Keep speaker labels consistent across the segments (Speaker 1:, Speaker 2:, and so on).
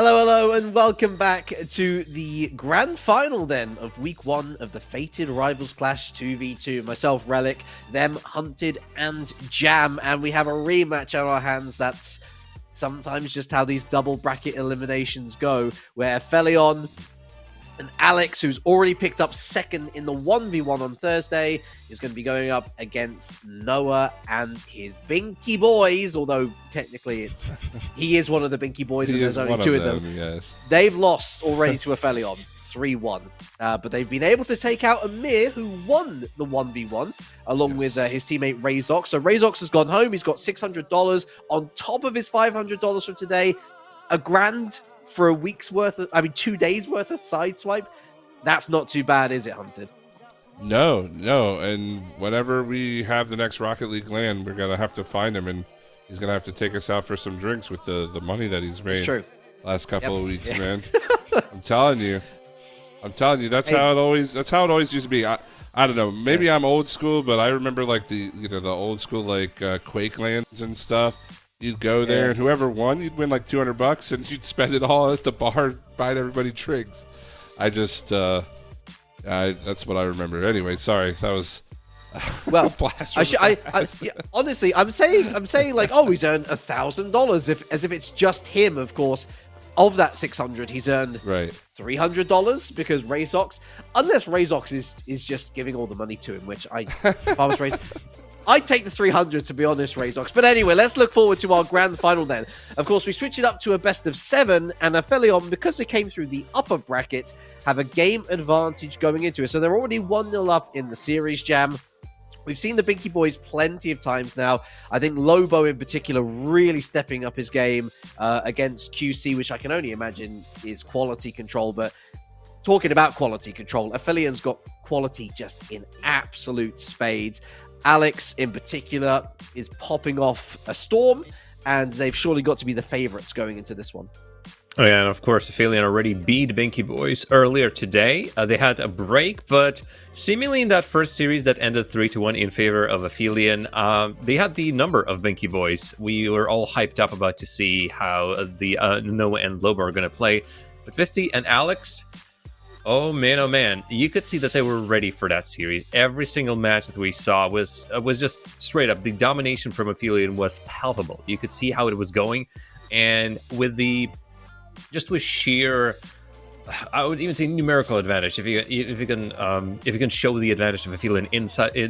Speaker 1: Hello, and welcome back to the grand final then of week 1 of the Fated Rivals Clash 2v2. Myself, Relic, them, Hunted, and Jam, and we have a rematch on our hands. That's sometimes just how these double bracket eliminations go, where APHELION and Alex, who's already picked up second in the 1v1 on Thursday, is going to be going up against Noah and his BINKY boys, although technically he is one of the BINKY boys and there's only two of them.
Speaker 2: Yes.
Speaker 1: They've lost already to APHELION 3-1, but they've been able to take out Amir, who won the 1v1 along with his teammate Razox. So Razox has gone home. He's got $600 on top of his $500 from today, $1,000 for a week's worth of, 2 days worth of Sideswipe. That's not too bad, is it, Hunted?
Speaker 2: No. And whenever we have the next Rocket League LAN, we're going to have to find him, and he's going to have to take us out for some drinks with the money that he's made.
Speaker 1: It's true.
Speaker 2: Last couple of weeks, man. I'm telling you, that's how it always used to be. I don't know, maybe I'm old school, but I remember like the old school like Quake LANs and stuff. You'd go there, and whoever won, you'd win like $200, and you'd spend it all at the bar buying everybody drinks. That's what I remember. Anyway, sorry, that was
Speaker 1: well.
Speaker 2: blast.
Speaker 1: Honestly, I'm saying like, oh, he's earned $1,000, as if it's just him. Of course, of that 600, he's earned $300 because Razox, unless Razox is just giving all the money to him, which if I was Razox, I'd take the 300, to be honest, Razox. But anyway, let's look forward to our grand final then. Of course, we switch it up to a best of 7, and APHELION, because they came through the upper bracket, have a game advantage going into it. So they're already 1-0 up in the series, Jam. We've seen the BINKY boys plenty of times now. I think Lobo in particular really stepping up his game against QC, which I can only imagine is quality control. But talking about quality control, APHELION's got quality just in absolute spades. Alex, in particular, is popping off a storm, and they've surely got to be the favorites going into this one.
Speaker 3: Oh yeah, and of course, APHELION already beat BINKY boys earlier today. They had a break, but seemingly in that first series that ended 3-1 in favor of APHELION, they had the number of BINKY boys. We were all hyped up about to see how the Noah and Lobo are going to play. But Visty and Alex, oh man, you could see that they were ready for that series. Every single match that we saw was just straight up. The domination from APHELION was palpable. You could see how it was going, and with sheer, I would even say numerical advantage. If you can show the advantage of APHELION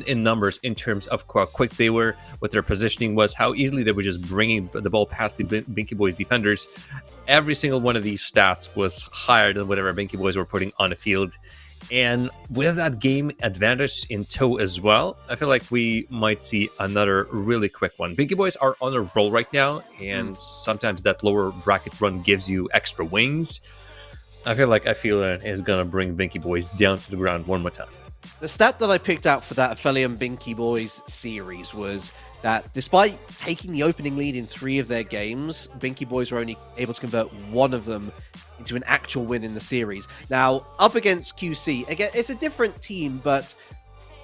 Speaker 3: in numbers in terms of how quick they were, what their positioning was, how easily they were just bringing the ball past the BINKY boys defenders. Every single one of these stats was higher than whatever BINKY boys were putting on the field. And with that game advantage in tow as well, I feel like we might see another really quick one. BINKY boys are on a roll right now, and sometimes that lower bracket run gives you extra wings. I feel like APHELION is going to bring BINKY boys down to the ground one more time.
Speaker 1: The stat that I picked out for that APHELION BINKY boys series was that despite taking the opening lead in 3 of their games, BINKY boys were only able to convert 1 of them into an actual win in the series. Now, up against QC, again, it's a different team, but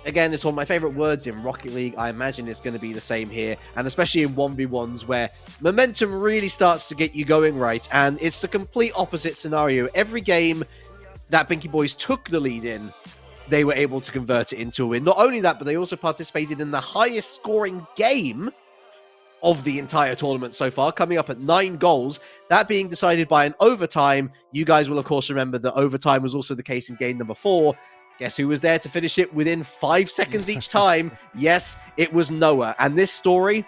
Speaker 1: again, it's one of my favorite words in Rocket League. I imagine it's going to be the same here, and especially in 1v1s where momentum really starts to get you going right, and it's the complete opposite scenario. Every game that BINKY boys took the lead in, they were able to convert it into a win. Not only that, but they also participated in the highest scoring game of the entire tournament so far, coming up at 9 goals, that being decided by an overtime. You guys will, of course, remember that overtime was also the case in game number 4. Guess who was there to finish it within 5 seconds each time? Yes, it was Noah. And this story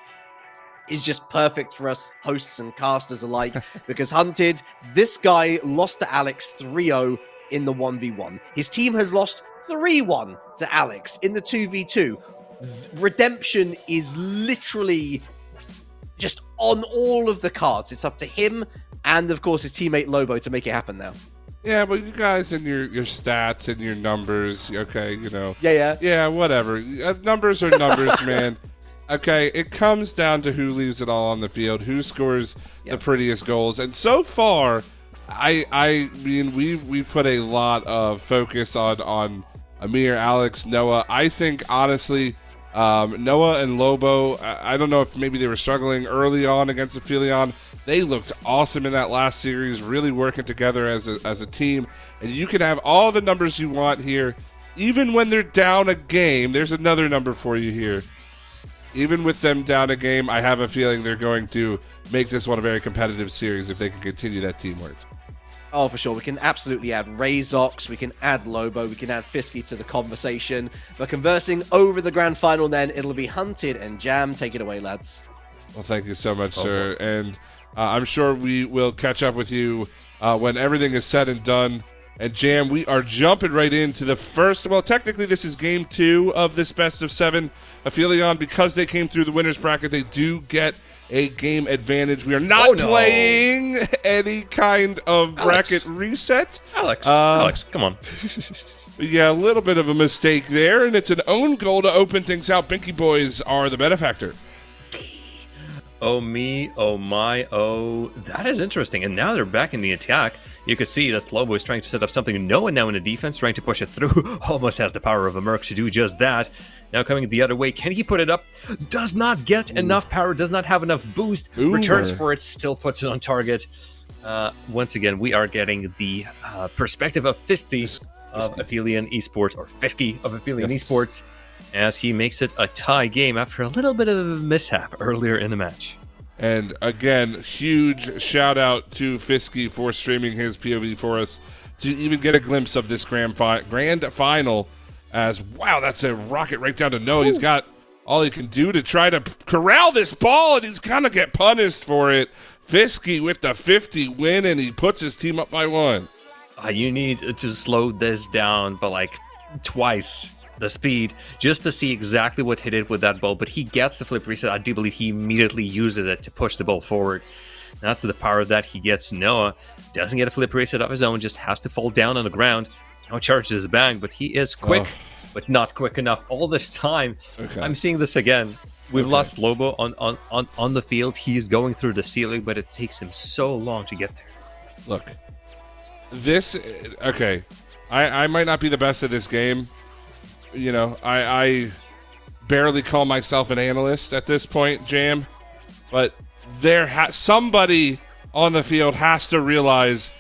Speaker 1: is just perfect for us hosts and casters alike, because Hunted, this guy lost to Alex 3-0 in the 1v1. His team has lost 3-1 to Alex in the 2v2. Redemption is literally just on all of the cards. It's up to him and, of course, his teammate Lobo to make it happen now.
Speaker 2: Yeah, but you guys and your stats and your numbers, okay,
Speaker 1: Yeah,
Speaker 2: whatever. Numbers are numbers, man. Okay, it comes down to who leaves it all on the field, who scores the prettiest goals, and so far, I mean, we've put a lot of focus on Amir, Alex, Noah. I think honestly, Noah and Lobo, I don't know if maybe they were struggling early on against APHELION. They looked awesome in that last series, really working together as a team. And you can have all the numbers you want here. Even when they're down a game, there's another number for you here. Even with them down a game, I have a feeling they're going to make this one a very competitive series if they can continue that teamwork.
Speaker 1: Oh, for sure. We can absolutely add Razox, we can add Lobo, we can add Fisky to the conversation. But conversing over the grand final then, it'll be Hunted and Jam. Take it away, lads.
Speaker 2: Well, thank you so much, sir. And I'm sure we will catch up with you when everything is said and done. And Jam, we are jumping right into the first. Well, technically, this is game 2 of this best of 7. APHELION, because they came through the winner's bracket, they do get a game advantage. We are not playing any kind of bracket reset.
Speaker 3: Alex, come on.
Speaker 2: Yeah, a little bit of a mistake there, and it's an own goal to open things out. BINKY boys are the benefactor.
Speaker 3: Oh me, oh my, oh. That is interesting. And now they're back in the attack. You could see that Lobo is trying to set up something new, and now in the defense, trying to push it through. Almost has the power of a Merc to do just that. Now coming the other way. Can he put it up? Does not get enough power, does not have enough boost. Returns for it, still puts it on target. Once again, we are getting the perspective of Fisty of APHELION Esports, or Fisky of APHELION Esports, as he makes it a tie game after a little bit of a mishap earlier in the match.
Speaker 2: And again, huge shout out to Fisky for streaming his POV for us to even get a glimpse of this grand final. As wow, that's a rocket right down to no. He's got all he can do to try to corral this ball, and he's gonna get punished for it. Fisky with the 50 win, and he puts his team up by 1.
Speaker 3: You need to slow this down, but like twice the speed, just to see exactly what hit it with that ball. But he gets the flip reset. I do believe he immediately uses it to push the ball forward. That's the power that he gets. Noah doesn't get a flip reset of his own, just has to fall down on the ground. No charges his bang, but he is quick, but not quick enough. All this time, I'm seeing this again. We've lost Lobo on the field. He's going through the ceiling, but it takes him so long to get there.
Speaker 2: Look, this, I might not be the best at this game. You know, I barely call myself an analyst at this point, Jam. But somebody on the field has to realize,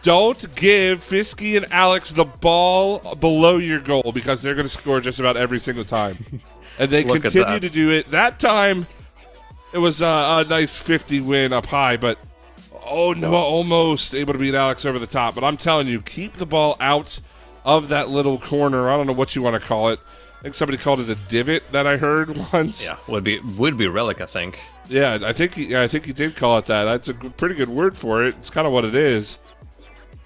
Speaker 2: don't give Fisky and Alex the ball below your goal, because they're going to score just about every single time. And they continue to do it. That time, it was a nice 50 win up high, but Noah almost able to beat Alex over the top. But I'm telling you, keep the ball out of that little corner. I don't know what you want to call it. I think somebody called it a divot that I heard once.
Speaker 3: Yeah, would be relic, I think.
Speaker 2: Yeah, I think he did call it that. That's a pretty good word for it. It's kind of what it is.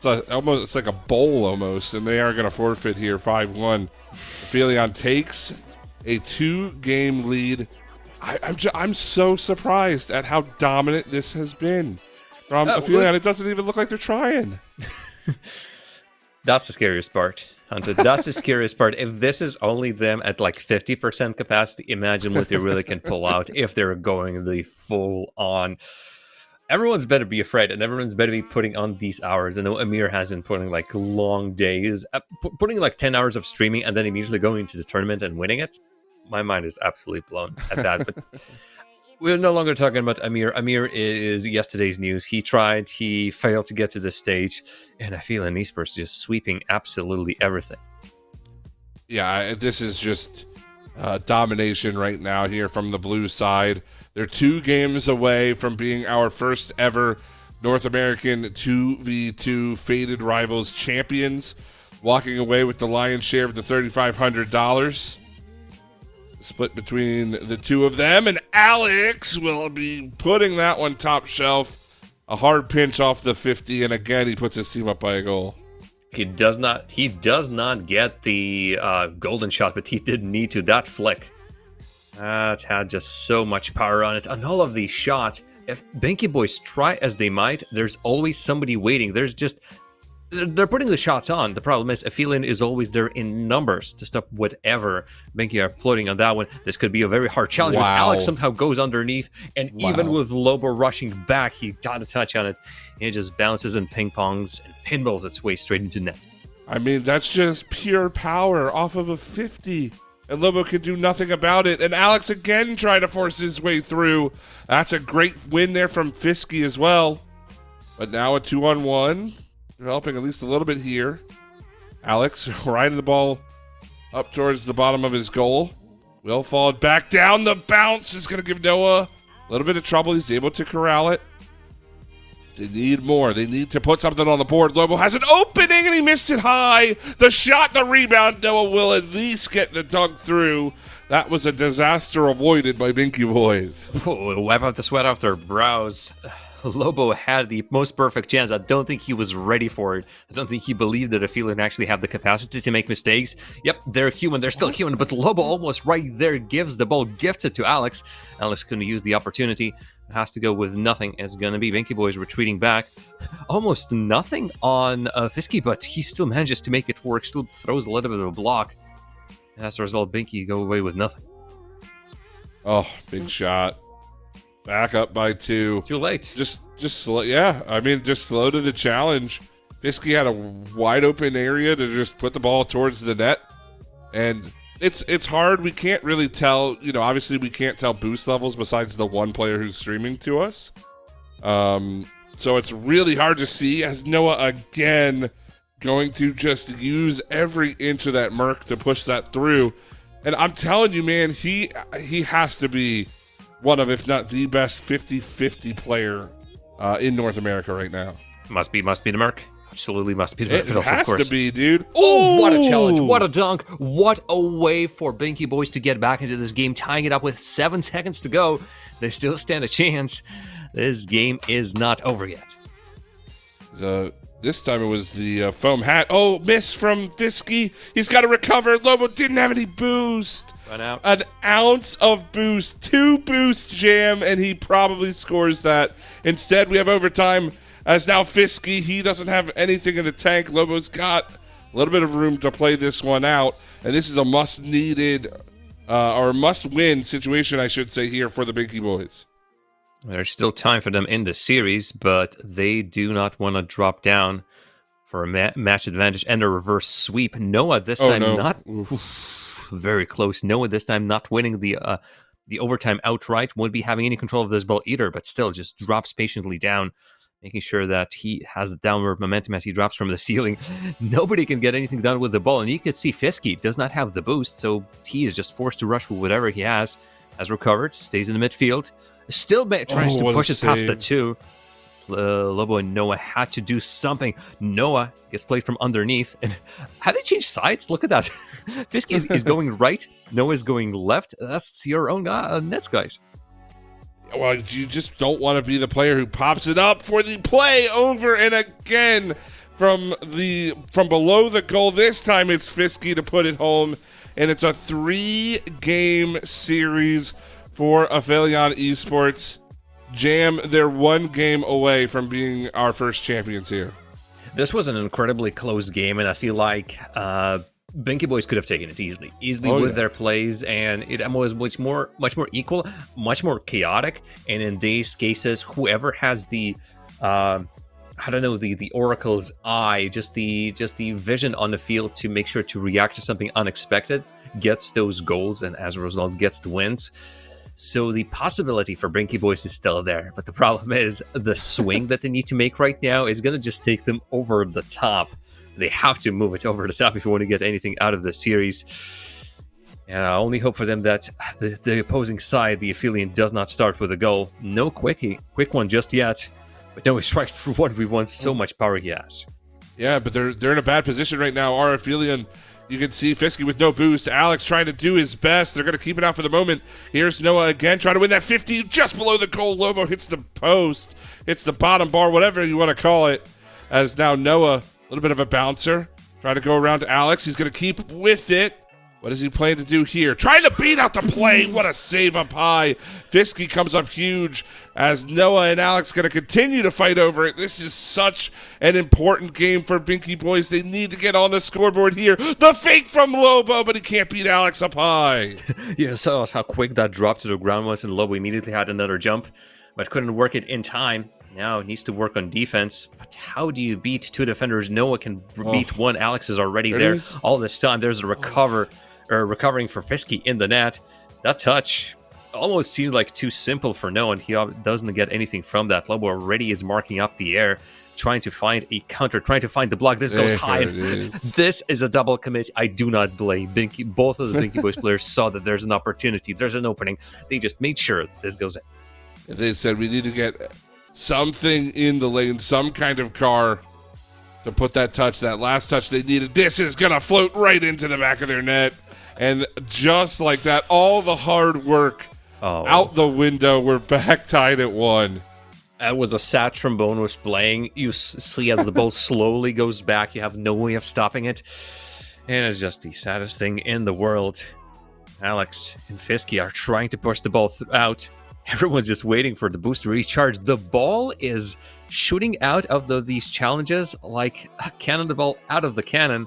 Speaker 2: It's like a bowl almost, and they are going to forfeit here 5-1. APHELION takes a 2-game lead. I'm so surprised at how dominant this has been from APHELION. It doesn't even look like they're trying.
Speaker 3: That's the scariest part, Hunter. That's the scariest part. If this is only them at like 50% capacity, imagine what they really can pull out if they're going the full on. Everyone's better be afraid, and everyone's better be putting on these hours. I know Amir has been putting like long days, putting like 10 hours of streaming and then immediately going into the tournament and winning it. My mind is absolutely blown at that. But we're no longer talking about Amir. Amir is yesterday's news. He tried, he failed to get to this stage, and APHELION Esports just sweeping absolutely everything.
Speaker 2: Yeah, this is just domination right now here from the blue side. They're 2 games away from being our first ever North American 2v2 Faded Rivals champions, walking away with the lion's share of the $3,500. Split between the two of them, and Alex will be putting that one top shelf. A hard pinch off the 50, and again he puts his team up by a goal.
Speaker 3: He does not get the golden shot, but he did need to. That flick, that had just so much power on it. On all of these shots, if BINKY boys try as they might, there's always somebody waiting. They're putting the shots on. The problem is APHELION is always there in numbers to stop whatever BINKY are floating on that one. This could be a very hard challenge. Wow. Alex somehow goes underneath, and even with Lobo rushing back, he got a touch on it. It just bounces and ping-pongs and pinballs its way straight into net.
Speaker 2: I mean, that's just pure power off of a 50. and Lobo can do nothing about it. And Alex again trying to force his way through. That's a great win there from Fisky as well. But now a 2-on-1, developing at least a little bit here. Alex riding the ball up towards the bottom of his goal. Will fall back down. The bounce is going to give Noah a little bit of trouble. He's able to corral it. They need more. They need to put something on the board. Lobo has an opening, and he missed it high. The shot, the rebound. Noah will at least get the dunk through. That was a disaster avoided by BINKY boys.
Speaker 3: Oh, wipe out the sweat off their brows. Lobo had the most perfect chance. I don't think he was ready for it. I don't think he believed that APHELION actually have the capacity to make mistakes. Yep, they're human. They're still human, but Lobo almost right there gives the ball, gifts it to Alex. Alex couldn't use the opportunity. Has to go with nothing. It's going to be BINKY boys retreating back. Almost nothing on Fisky, but he still manages to make it work. Still throws a little bit of a block. And as a result, BINKY go away with nothing.
Speaker 2: Oh, big shot. Back up by 2.
Speaker 3: Too late.
Speaker 2: Just slow. Yeah, I mean, just slow to the challenge. Fisky had a wide open area to just put the ball towards the net. And it's hard. We can't really tell, obviously we can't tell boost levels besides the one player who's streaming to us. So it's really hard to see as Noah again going to just use every inch of that Merc to push that through. And I'm telling you, man, he has to be one of, if not the best 50-50 player in North America right now.
Speaker 3: Must be the Merc. Absolutely must be the Merc.
Speaker 2: It has to be, dude.
Speaker 3: Oh, what a challenge. What a dunk. What a way for BINKY boys to get back into this game, tying it up with 7 seconds to go. They still stand a chance. This game is not over yet.
Speaker 2: This time it was the foam hat. Oh, miss from Fisky. He's got to recover. Lobo didn't have any boost.
Speaker 3: Run out.
Speaker 2: An ounce of boost. 2 boost jam, and he probably scores that. Instead, we have overtime as now Fisky. He doesn't have anything in the tank. Lobo's got a little bit of room to play this one out. And this is a must-needed or must-win situation, I should say, here for the BINKY boys.
Speaker 3: There's still time for them in the series, but they do not want to drop down for a match advantage and a reverse sweep. Noah this time not very close. Noah this time not winning the overtime outright. Won't be having any control of this ball either, but still just drops patiently down, making sure that he has the downward momentum as he drops from the ceiling. Nobody can get anything done with the ball, and you can see Fisky does not have the boost, so he is just forced to rush with whatever he has. Has recovered, stays in the midfield. Still tries to push it past the 2. Lobo and Noah had to do something. Noah gets played from underneath. And how they change sides? Look at that. Fisky is going right. Noah's going left. That's your own nets, guys.
Speaker 2: Well, you just don't want to be the player who pops it up for the play over and again from below the goal. This time it's Fisky to put it home. And it's a 3-game series for APHELION Esports. Jam, they're 1 game away from being our first champions here.
Speaker 3: This was an incredibly close game, and I feel like BINKY boys could have taken it easily with their plays, and it was much more equal, much more chaotic. And in these cases, whoever has the the Oracle's eye, just the vision on the field to make sure to react to something unexpected, gets those goals, and as a result gets the wins. So the possibility for BINKY boys is still there, but the problem is the swing that they need to make right now is going to just take them over the top. They have to move it over the top if you want to get anything out of the series. And I only hope for them that the opposing side, the APHELION, does not start with a goal. No quick one just yet. But no, he strikes through what we want, so much power he has.
Speaker 2: Yeah, but they're in a bad position right now. Our APHELION, you can see Fisky with no boost. Alex trying to do his best. They're going to keep it out for the moment. Here's Noah again, trying to win that 50 just below the goal. Lobo hits the post. Hits the bottom bar, whatever you want to call it. As now Noah, a little bit of a bouncer. Trying to go around to Alex. He's going to keep with it. What is he planning to do here? Trying to beat out the play. What a save up high. Fisky comes up huge as Noah and Alex going to continue to fight over it. This is such an important game for BINKY boys. They need to get on the scoreboard here. The fake from Lobo, but he can't beat Alex up high.
Speaker 3: Yeah, so how quick that drop to the ground was, and Lobo immediately had another jump, but couldn't work it in time. Now needs to work on defense. But how do you beat 2 defenders? Noah can beat 1. Alex is already there all this time. There's a recover. recovering for Fisky in the net. That touch almost seems like too simple for no one. He doesn't get anything from that. Lobo already is marking up the air, trying to find a counter, trying to find the block. This goes high. This is a double commit. I do not blame BINKY. Both of the BINKY Boys players saw that there's an opportunity, there's an opening. They just made sure this goes in.
Speaker 2: They said we need to get something in the lane, some kind of car to put that touch, that last touch they needed. This is going to float right into the back of their net. And just like that, all the hard work out the window. We're back tied at 1.
Speaker 3: That was a sad trombone was playing. You see as the ball slowly goes back. You have no way of stopping it. And it's just the saddest thing in the world. Alex and Fisky are trying to push the ball out. Everyone's just waiting for the boost to recharge. The ball is shooting out of these challenges like a cannonball out of the cannon.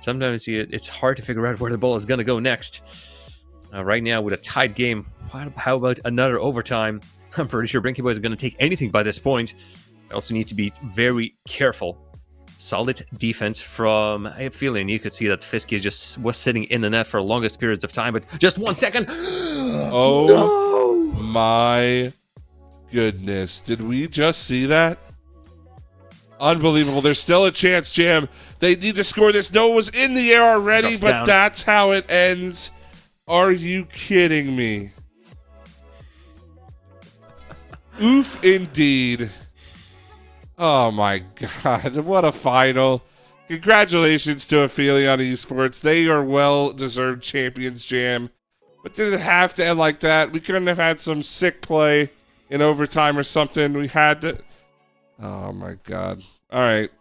Speaker 3: Sometimes it's hard to figure out where the ball is going to go next. Right now, with a tied game, how about another overtime? I'm pretty sure BINKY Boys are going to take anything by this point. I also need to be very careful. Solid defense from APHELION. You could see that Fisky just was sitting in the net for longest periods of time, but just 1 second.
Speaker 2: Oh no! My goodness. Did we just see that? Unbelievable. There's still a chance, Jam. They need to score this. No one was in the air already, but down. That's how it ends. Are you kidding me? Oof, indeed. Oh, my God. What a final. Congratulations to APHELION Esports. They are well-deserved champions, Jam. But did it have to end like that? We couldn't have had some sick play in overtime or something. We had to... Oh, my God. All right.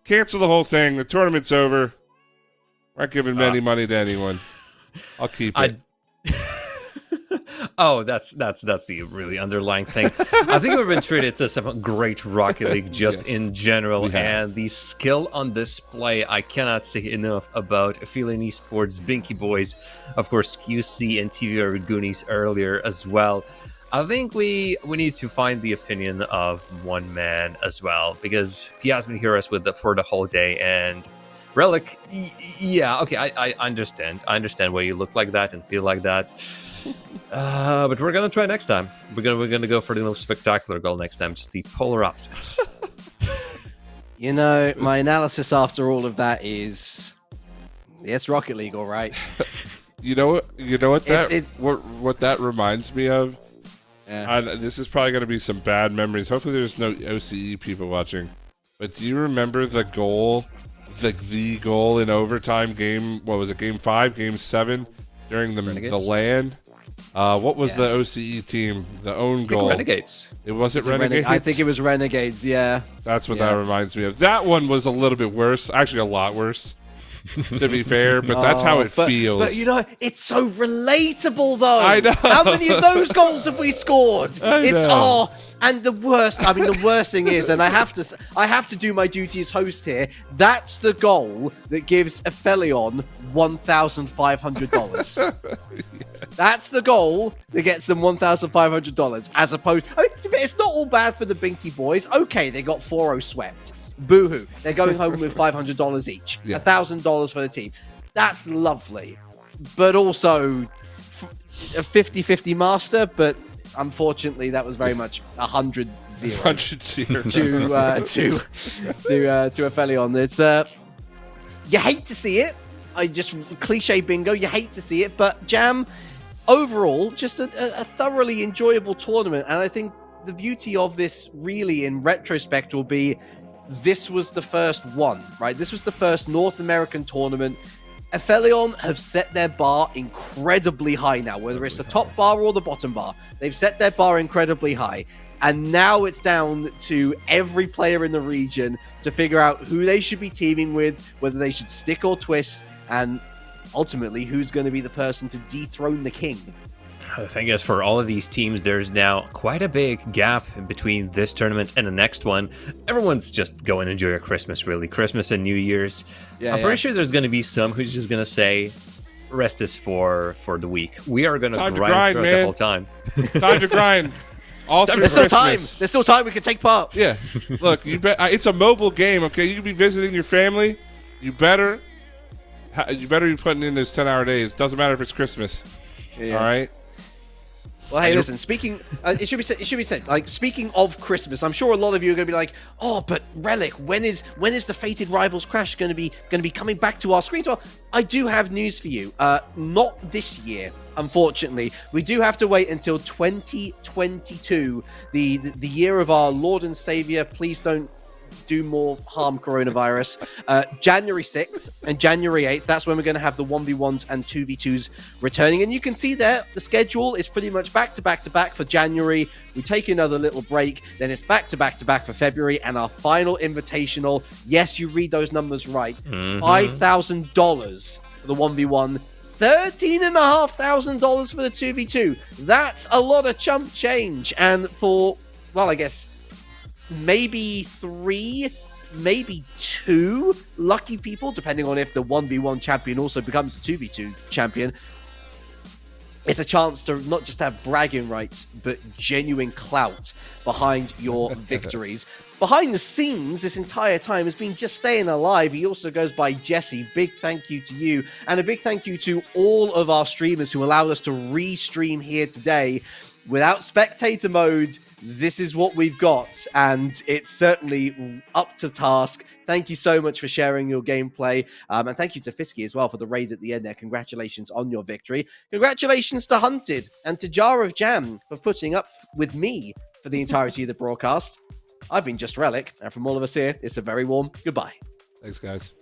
Speaker 2: Cancel the whole thing. The tournament's over. We're not giving any money to anyone. I'll keep it.
Speaker 3: Oh, that's the really underlying thing. I think we've been treated to some great Rocket League just in general, and the skill on display, I cannot say enough about APHELION Esports, BINKY Boys, of course, QC and TV Goonies earlier as well. I think we need to find the opinion of one man as well, because he has been here for the whole day, and Relic, yeah, okay, I understand. I understand why you look like that and feel like that. But we're gonna try next time. We're gonna go for the most spectacular goal next time, just the polar opposites.
Speaker 1: You know, my analysis after all of that is, it's Rocket League, all right.
Speaker 2: You know what what that reminds me of. Yeah. This is probably gonna be some bad memories. Hopefully, there's no OCE people watching. But do you remember the goal, the goal in overtime game? What was it? Game 5, Game 7 during the LAN. What was the OCE team? The own goal.
Speaker 3: Renegades.
Speaker 2: It wasn't Renegades.
Speaker 1: I think it was Renegades. Yeah.
Speaker 2: That's what that reminds me of. That one was a little bit worse. Actually, a lot worse. To be fair, but that's how it feels.
Speaker 1: But you know, it's so relatable, though.
Speaker 2: I know.
Speaker 1: How many of those goals have we scored? And the worst. I mean, the worst thing is, and I have to do my duty as host here. That's the goal that gives APHELION $1,500. That's the goal that gets them $1,500. As opposed, I mean, it's not all bad for the BINKY Boys. Okay, they got 4-0 swept. Boo-hoo. They're going home with $500 each. Yeah. $1,000 for the team. That's lovely. But also a 50-50 master, but unfortunately that was very much 100-0 to APHELION. It's you hate to see it. I just cliche bingo, you hate to see it, but Jam, overall, just a thoroughly enjoyable tournament. And I think the beauty of this really in retrospect will be this was the first one, right? This was the first North American tournament. APHELION have set their bar incredibly high now, whether it's the top bar or the bottom bar. They've set their bar incredibly high. And now it's down to every player in the region to figure out who they should be teaming with, whether they should stick or twist, and ultimately who's going to be the person to dethrone the king.
Speaker 3: The thing is, for all of these teams, there's now quite a big gap between this tournament and the next one. Everyone's just going to enjoy your Christmas, really. Christmas and New Year's. I'm pretty sure there's going to be some who's just going to say, rest is for the week. We are going to grind throughout the whole time.
Speaker 2: Time to grind. All through
Speaker 1: There's
Speaker 2: Christmas.
Speaker 1: still time. There's still time. We can take part.
Speaker 2: Yeah. Look, it's a mobile game, okay? You can be visiting your family. You better You better be putting in those 10-hour days. Doesn't matter if it's Christmas. All right.
Speaker 1: Well, hey, listen. Speaking, it should be said. Like, speaking of Christmas, I'm sure a lot of you are going to be like, "Oh, but Relic, when is the Fated Rivals Crash going to be coming back to our screens?" Well, I do have news for you. Not this year, unfortunately. We do have to wait until 2022, the year of our Lord and Savior. Please don't do more harm, coronavirus. January 6th and January 8th, that's when we're going to have the 1v1s and 2v2s returning. And you can see there, the schedule is pretty much back to back to back for January. We take another little break, then it's back to back to back for February, and our final invitational. Yes, you read those numbers right. $5,000 for the 1v1. $13,500 for the 2v2. That's a lot of chump change. And for, well, I guess maybe 3, maybe 2 lucky people, depending on if the 1v1 champion also becomes a 2v2 champion. It's a chance to not just have bragging rights, but genuine clout behind your victories. Behind the scenes, this entire time has been just staying alive. He also goes by Jesse. Big thank you to you. And a big thank you to all of our streamers who allowed us to re-stream here today. Without spectator mode, this is what we've got, and it's certainly up to task. Thank you so much for sharing your gameplay, and thank you to Fisky as well for the raid at the end there. Congratulations on your victory. Congratulations to Hunted and to Jar of Jam for putting up with me for the entirety of the broadcast. I've been Just Relic, and from all of us here, it's a very warm goodbye.
Speaker 2: Thanks, guys.